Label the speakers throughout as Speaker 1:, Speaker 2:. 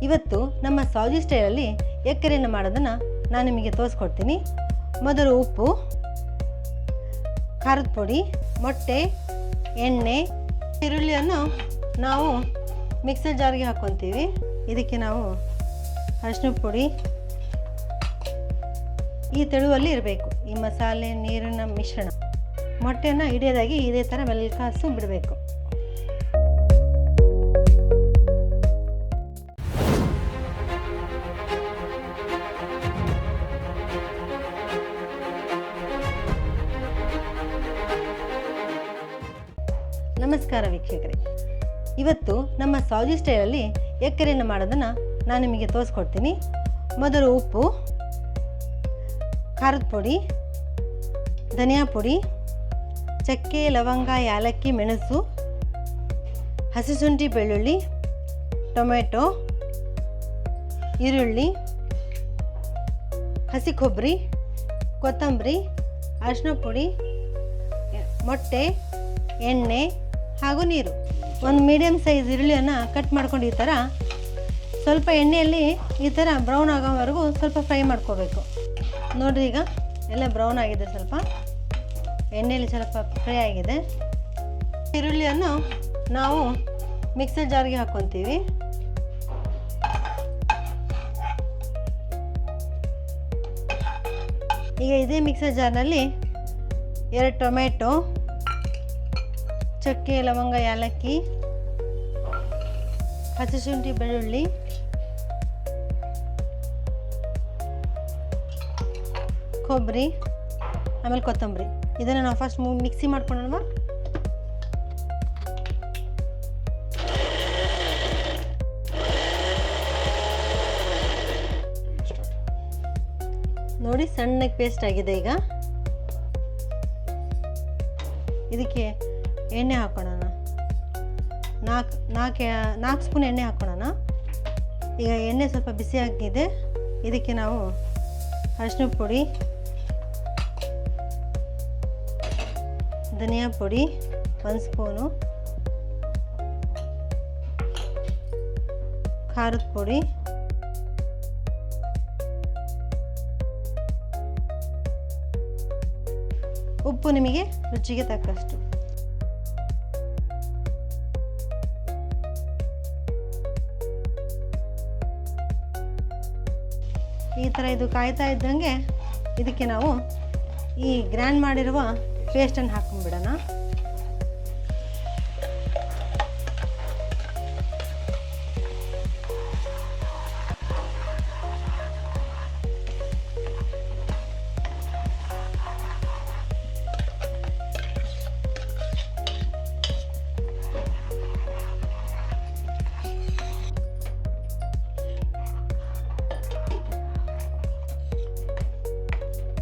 Speaker 1: ಇವತ್ತು ನಮ್ಮ ಸೌದಿ ಸ್ಟೈಲಲ್ಲಿ ಎಗ್ ಕರಿಯನ್ನು ಮಾಡೋದನ್ನು ನಾನು ನಿಮಗೆ ತೋರಿಸ್ಕೊಡ್ತೀನಿ. ಮೊದಲು ಉಪ್ಪು, ಖಾರದ ಪುಡಿ, ಮೊಟ್ಟೆ, ಎಣ್ಣೆ, ಈರುಳ್ಳಿಯನ್ನು ನಾವು ಮಿಕ್ಸರ್ ಜಾರ್ಗೆ ಹಾಕ್ಕೊತೀವಿ. ಇದಕ್ಕೆ ನಾವು ಅರಿಶಿನ ಪುಡಿ ಈ ತೆಳುವಲ್ಲಿ ಇರಬೇಕು. ಈ ಮಸಾಲೆ ನೀರಿನ ಮಿಶ್ರಣ ಮೊಟ್ಟೆಯನ್ನು ಹಿಡಿಯೋದಾಗಿ ಇದೇ ಥರ ಮೆಲ್ಕಾಸು ಬಿಡಬೇಕು. ನಮಸ್ಕಾರ ವೀಕ್ಷಕರೇ, ಇವತ್ತು ನಮ್ಮ ಸೌದಿ ಸ್ಟೈಲಲ್ಲಿ ಎಗ್ ಕರಿಯನ್ನು ಮಾಡೋದನ್ನು ನಾನು ನಿಮಗೆ ತೋರಿಸ್ಕೊಡ್ತೀನಿ. ಮೊದಲು ಉಪ್ಪು, ಖಾರದ ಪುಡಿ, ಧನಿಯಾ ಪುಡಿ, ಚಕ್ಕೆ, ಲವಂಗ, ಯಾಲಕ್ಕಿ, ಮೆಣಸು, ಹಸಿಶುಂಠಿ, ಬೆಳ್ಳುಳ್ಳಿ, ಟೊಮೆಟೊ, ಈರುಳ್ಳಿ, ಹಸಿ ಕೊಬ್ಬರಿ, ಕೊತ್ತಂಬರಿ, ಅರಿಶಿನ ಪುಡಿ, ಮೊಟ್ಟೆ, ಎಣ್ಣೆ ಹಾಗೂ ನೀರು. ಒಂದು ಮೀಡಿಯಮ್ ಸೈಜ್ ಈರುಳ್ಳಿಯನ್ನು ಕಟ್ ಮಾಡ್ಕೊಂಡು ಈ ಥರ ಸ್ವಲ್ಪ ಎಣ್ಣೆಯಲ್ಲಿ ಈ ಥರ ಬ್ರೌನ್ ಆಗೋವರೆಗೂ ಸ್ವಲ್ಪ ಫ್ರೈ ಮಾಡ್ಕೋಬೇಕು. ನೋಡಿರಿ, ಈಗ ಎಲ್ಲ ಬ್ರೌನ್ ಆಗಿದೆ, ಸ್ವಲ್ಪ ಎಣ್ಣೆಯಲ್ಲಿ ಸ್ವಲ್ಪ ಫ್ರೈ ಆಗಿದೆ. ಈರುಳ್ಳಿಯನ್ನು ನಾವು ಮಿಕ್ಸರ್ ಜಾರ್ಗೆ ಹಾಕ್ಕೊತೀವಿ. ಈಗ ಇದೇ ಮಿಕ್ಸರ್ ಜಾರ್ನಲ್ಲಿ 2 ಟೊಮೆಟೊ, ಚಕ್ಕೆ, ಲವಂಗ, ಯಾಲಕ್ಕಿ, ಹಸಿಶುಂಠಿ, ಬೆಳ್ಳುಳ್ಳಿ, ಕೊಬ್ಬರಿ, ಆಮೇಲೆ ಕೊತ್ತಂಬರಿ, ಇದನ್ನು ನಾವು ಫಸ್ಟ್ ಮಿಕ್ಸಿ ಮಾಡ್ಕೊಳ್ಳೋಣ. ನೋಡಿ, ಸಣ್ಣಗೆ ಪೇಸ್ಟ್ ಆಗಿದೆ. ಈಗ ಇದಕ್ಕೆ ಎಣ್ಣೆ ಹಾಕೋಣ. 4 ಸ್ಪೂನ್ ಎಣ್ಣೆ ಹಾಕೋಣ. ಈಗ ಎಣ್ಣೆ ಸ್ವಲ್ಪ ಬಿಸಿ ಆಗಿದೆ. ಇದಕ್ಕೆ ನಾವು ಅರಿಶಿನ ಪುಡಿ, ಧನಿಯಾ ಪುಡಿ 1 ಸ್ಪೂನು, ಖಾರದ ಪುಡಿ, ಉಪ್ಪು ನಿಮಗೆ ರುಚಿಗೆ ತಕ್ಕಷ್ಟು. ಈ ಥರ ಇದು ಕಾಯ್ತಾ ಇದ್ದಂಗೆ ಇದಕ್ಕೆ ನಾವು ಈ ಗ್ರೈಂಡ್ ಮಾಡಿರುವ ಪೇಸ್ಟನ್ನು ಹಾಕೊಂಡ್ಬಿಡೋಣ.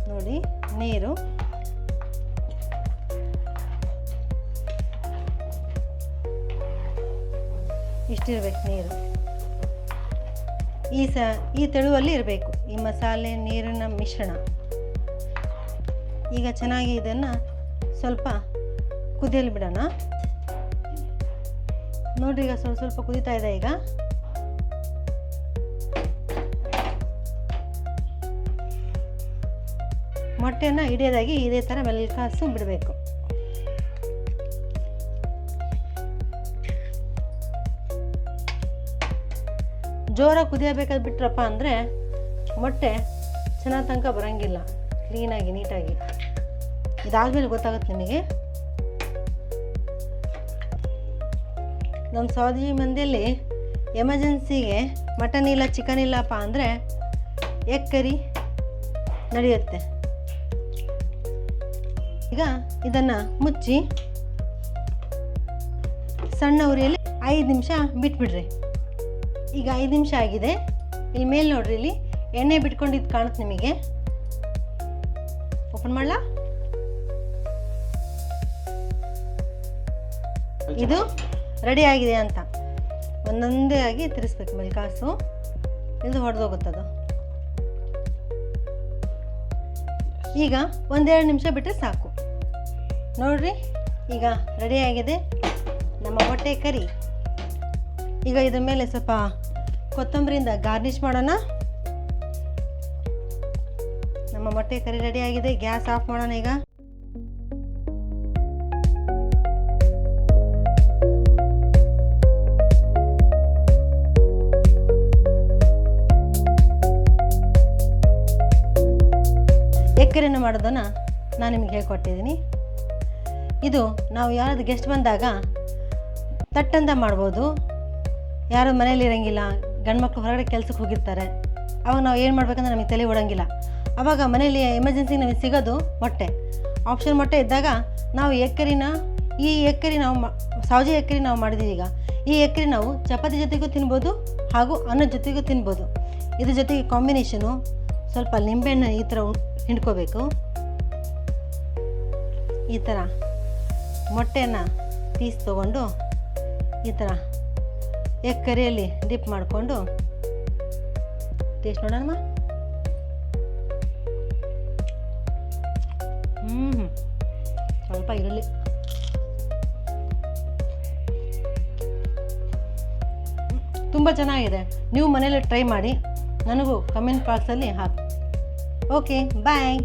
Speaker 1: ನೋಡಿ, ನೀರು ಇಷ್ಟಿರಬೇಕು. ನೀರು ಈ ತೆಳುವಲ್ಲಿ ಇರಬೇಕು, ಈ ಮಸಾಲೆ ನೀರಿನ ಮಿಶ್ರಣ. ಈಗ ಚೆನ್ನಾಗಿ ಇದನ್ನು ಸ್ವಲ್ಪ ಕುದಿಯಲು ಬಿಡೋಣ. ನೋಡಿರಿ, ಈಗ ಸ್ವಲ್ಪ ಕುದೀತಾ ಇದೆ. ಈಗ ಮೊಟ್ಟೆಯನ್ನು ಹಿಡಿಯೋದಾಗಿ ಇದೇ ಥರ ಮೆಲ್ಕಾಸು ಬಿಡಬೇಕು. ಜೋರಾಗಿ ಕುದಿಯಬೇಕಾದ್ ಬಿಟ್ರಪ್ಪ ಅಂದರೆ ಮೊಟ್ಟೆ ಚೆನ್ನಾಗಿ ತನಕ ಬರೋಂಗಿಲ್ಲ, ಕ್ಲೀನಾಗಿ ನೀಟಾಗಿ. ಇದಾದ್ಮೇಲೆ ಗೊತ್ತಾಗುತ್ತೆ ನಿಮಗೆ. ನಮ್ಮ ಸೌದಿ ಮಂದಿಯಲ್ಲಿ ಎಮರ್ಜೆನ್ಸಿಗೆ ಮಟನ್ ಇಲ್ಲ, ಚಿಕನ್ ಇಲ್ಲಪ್ಪ ಅಂದರೆ ಎಗ್ ಕರಿ ನಡೆಯುತ್ತೆ. ಈಗ ಇದನ್ನು ಮುಚ್ಚಿ ಸಣ್ಣ ಉರಿಯಲ್ಲಿ 5 ನಿಮಿಷ ಬಿಟ್ಬಿಡ್ರಿ. ಈಗ 5 ನಿಮಿಷ ಆಗಿದೆ. ಇಲ್ಲಿ ಮೇಲೆ ನೋಡ್ರಿ, ಇಲ್ಲಿ ಎಣ್ಣೆ ಬಿಟ್ಕೊಂಡಿದ್ದು ಕಾಣುತ್ತೆ ನಿಮಗೆ. ಓಪನ್ ಮಾಡಲಾ? ಇದು ರೆಡಿ ಆಗಿದೆ ಅಂತ ಒಂದೊಂದೇ ಆಗಿ ತಿರ್ಸ್ಬೇಕು. ಮೆಲ್ಕಾಸು ಇದು ಹೊಡೆದೋಗುತ್ತದು. ಈಗ 1-2 ನಿಮಿಷ ಬಿಟ್ಟರೆ ಸಾಕು. ನೋಡ್ರಿ, ಈಗ ರೆಡಿಯಾಗಿದೆ ನಮ್ಮ ಮೊಟ್ಟೆ ಕರಿ. ಈಗ ಇದ್ರ ಮೇಲೆ ಸ್ವಲ್ಪ ಕೊತ್ತಂಬರಿಯಿಂದ ಗಾರ್ನಿಷ್ ಮಾಡೋಣ. ನಮ್ಮ ಮೊಟ್ಟೆ ಕರಿ ರೆಡಿ ಆಗಿದೆ. ಗ್ಯಾಸ್ ಆಫ್ ಮಾಡೋಣ ಈಗ. ಎಗ್ ಕರಿನ ಮಾಡೋದನ್ನು ನಾನು ನಿಮಗೆ ಹೇಳ್ಕೊಟ್ಟಿದ್ದೀನಿ. ಇದು ನಾವು ಯಾರಾದ್ರು ಗೆಸ್ಟ್ ಬಂದಾಗ ತಟ್ಟಂತ ಮಾಡ್ಬೋದು. ಯಾರು ಮನೇಲಿ ಇರೋಂಗಿಲ್ಲ, ಗಂಡು ಮಕ್ಕಳು ಹೊರಗಡೆ ಕೆಲ್ಸಕ್ಕೆ ಹೋಗಿರ್ತಾರೆ. ಅವಾಗ ನಾವು ಏನು ಮಾಡ್ಬೇಕಂದ್ರೆ ನಮಗೆ ತಲೆ ಓಡೋಂಗಿಲ್ಲ. ಆವಾಗ ಮನೇಲಿ ಎಮರ್ಜೆನ್ಸಿಗೆ ನಮಗೆ ಸಿಗೋದು ಮೊಟ್ಟೆ. ಆಪ್ಷನ್ ಮೊಟ್ಟೆ ಇದ್ದಾಗ ನಾವು ಎಗ್ ಕರಿನ ಸೌಜೆ ಎಗ್ ಕರಿ ನಾವು ಮಾಡಿದ್ದೀವಿ. ಈಗ ಈ ಎಗ್ ಕರಿ ನಾವು ಚಪಾತಿ ಜೊತೆಗೂ ತಿನ್ಬೋದು ಹಾಗೂ ಅನ್ನದ ಜೊತೆಗೂ ತಿನ್ಬೋದು. ಇದ್ರ ಜೊತೆಗೆ ಕಾಂಬಿನೇಷನು ಸ್ವಲ್ಪ ನಿಂಬೆಹಣ್ಣು ಈ ಥರ ಹಿಂಡ್ಕೋಬೇಕು. ಈ ಥರ ಮೊಟ್ಟೆಯನ್ನು ಪೀಸ್ ತೊಗೊಂಡು ಈ ಥರ ಎಗ್ ಕರಿಯಲ್ಲಿ ಡಿಪ್ ಮಾಡಿಕೊಂಡು ಟೇಸ್ಟ್ ನೋಡೋಣ. ಸ್ವಲ್ಪ ಈರುಳ್ಳಿ, ತುಂಬ ಚೆನ್ನಾಗಿದೆ. ನೀವು ಮನೇಲಿ ಟ್ರೈ ಮಾಡಿ, ನನಗೂ ಕಮೆಂಟ್ ಬಾಕ್ಸಲ್ಲಿ ಹಾಕಿ. ಓಕೆ, ಬಾಯ್.